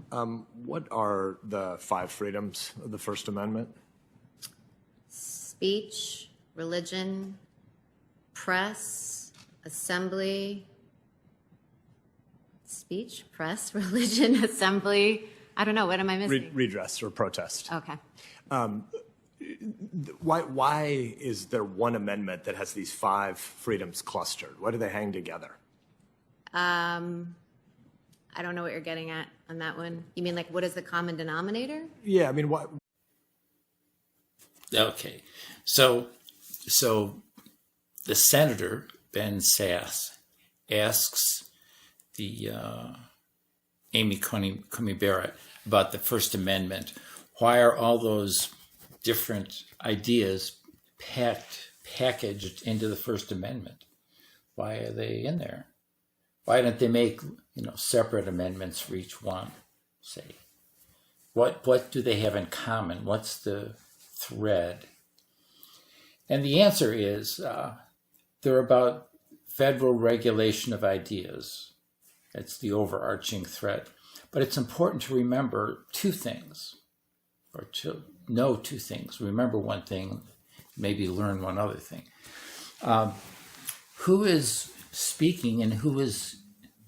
What are the five freedoms of the First Amendment? Speech, religion, press, assembly, speech, press, religion, assembly. I don't know. What am I missing? Redress or protest. Okay. Why is there one amendment that has these five freedoms clustered? Why do they hang together? I don't know what you're getting at on that one. You mean like what is the common denominator? Yeah, I mean, what? Okay, so the senator Ben Sasse asks the Amy Comey Barrett about the First Amendment. Why are all those different ideas packaged into the First Amendment? Why are they in there? Why don't they make separate amendments for each one? Say, what do they have in common? What's the thread? And the answer is they're about federal regulation of ideas. That's the overarching thread. But it's important to remember two things, or to know two things. Remember one thing, maybe learn one other thing. Who is speaking and who is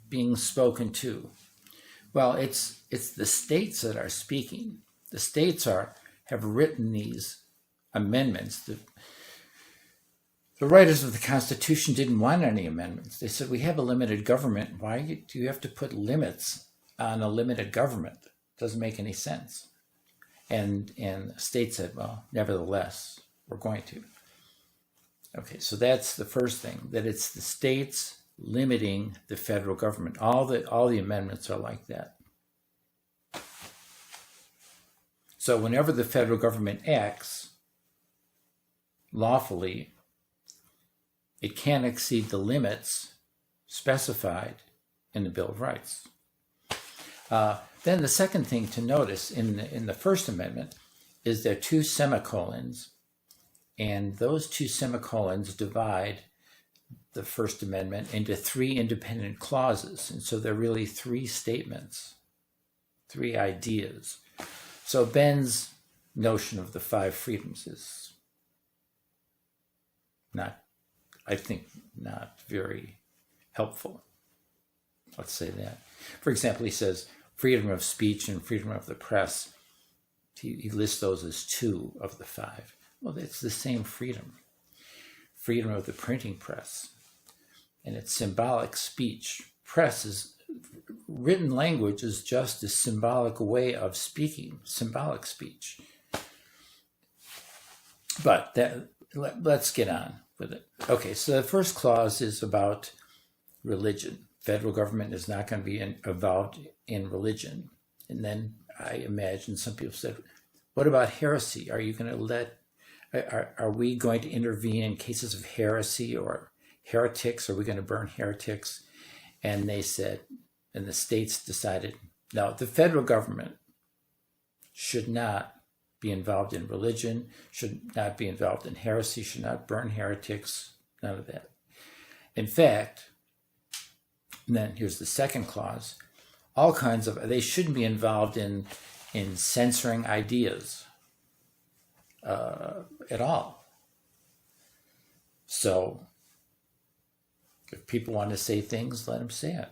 being spoken to? Well, it's the states that are speaking. The states have written these amendments. The writers of the Constitution didn't want any amendments. They said, we have a limited government. Why do you have to put limits on a limited government? It doesn't make any sense. And the state said, well, nevertheless, we're going to. Okay, so that's the first thing, that it's the states limiting the federal government. All the amendments are like that. So whenever the federal government acts lawfully, it can't exceed the limits specified in the Bill of Rights. Then the second thing to notice in the First Amendment is there are two semicolons, and those two semicolons divide the First Amendment into three independent clauses. And so they're really three statements, three ideas. So Ben's notion of the five freedoms is not very helpful. Let's say that. For example, he says freedom of speech and freedom of the press. He lists those as two of the five. Well, it's the same freedom. Freedom of the printing press. And it's symbolic speech. Press is written language is just a symbolic way of speaking, symbolic speech. But let's get on with it. Okay, so the first clause is about religion. Federal government is not going to be involved in religion. And then I imagine some people said, what about heresy? Are you going to are we going to intervene in cases of heresy or heretics? Are we going to burn heretics? And they said, and the states decided, no, the federal government should not be involved in religion, should not be involved in heresy, should not burn heretics, none of that. In fact, and then here's the second clause, they shouldn't be involved in censoring ideas at all. So if people want to say things, let them say it.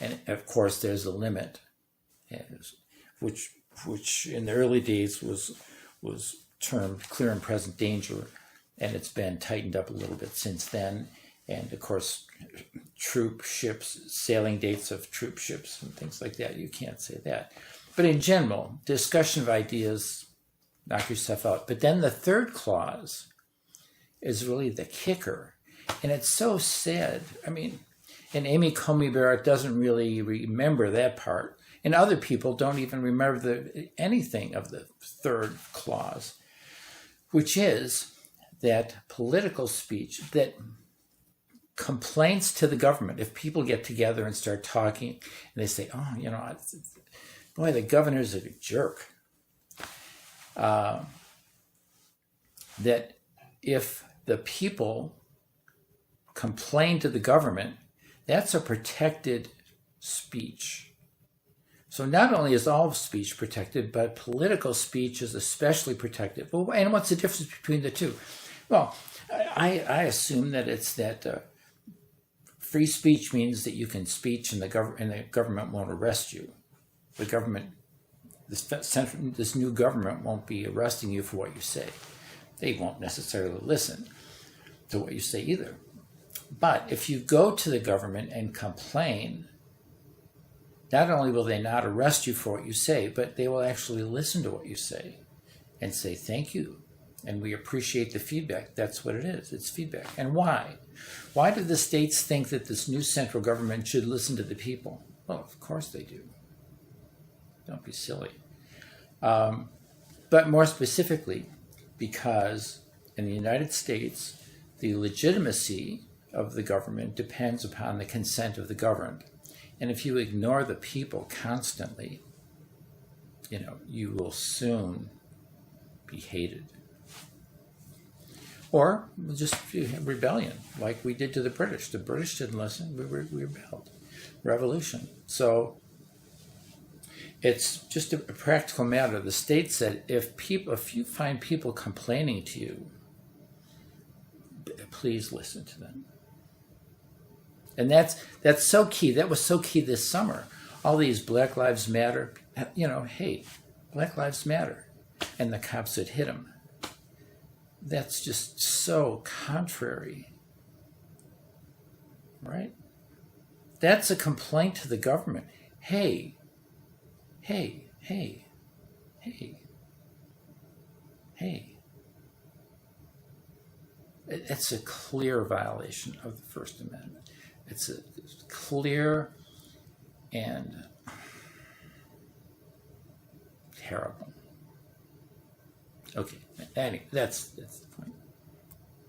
And of course, there's a limit, which in the early days was termed clear and present danger, and it's been tightened up a little bit since then. And of course, troop ships, sailing dates of troop ships and things like that, you can't say that. But in general, discussion of ideas, knock yourself out. But then the third clause is really the kicker. And it's so sad. I mean, and Amy Comey Barrett doesn't really remember that part. And other people don't even remember anything of the third clause, which is that political speech, that complaints to the government, if people get together and start talking and they say, oh, boy, the governor's a jerk, that if the people complain to the government, that's a protected speech. So not only is all speech protected, but political speech is especially protected. Well, and what's the difference between the two? Well, I assume that it's that free speech means that you can speak and the government won't arrest you. The government, this new government won't be arresting you for what you say. They won't necessarily listen to what you say either. But if you go to the government and complain, not only will they not arrest you for what you say, but they will actually listen to what you say and say, thank you. And we appreciate the feedback. That's what it is. It's feedback. And why? Why do the states think that this new central government should listen to the people? Well, of course they do. Don't be silly. But more specifically, because in the United States, the legitimacy of the government depends upon the consent of the governed. And if you ignore the people constantly, you will soon be hated. Or just rebellion, like we did to the British. The British didn't listen, we rebelled. Revolution. So it's just a practical matter. The state said, if you find people complaining to you, please listen to them. And that's so key. That was so key this summer. All these Black Lives Matter, hey, Black Lives Matter. And the cops that hit him. That's just so contrary. Right? That's a complaint to the government. Hey. It's a clear violation of the First Amendment. It's a clear and terrible. Okay, anyway, that's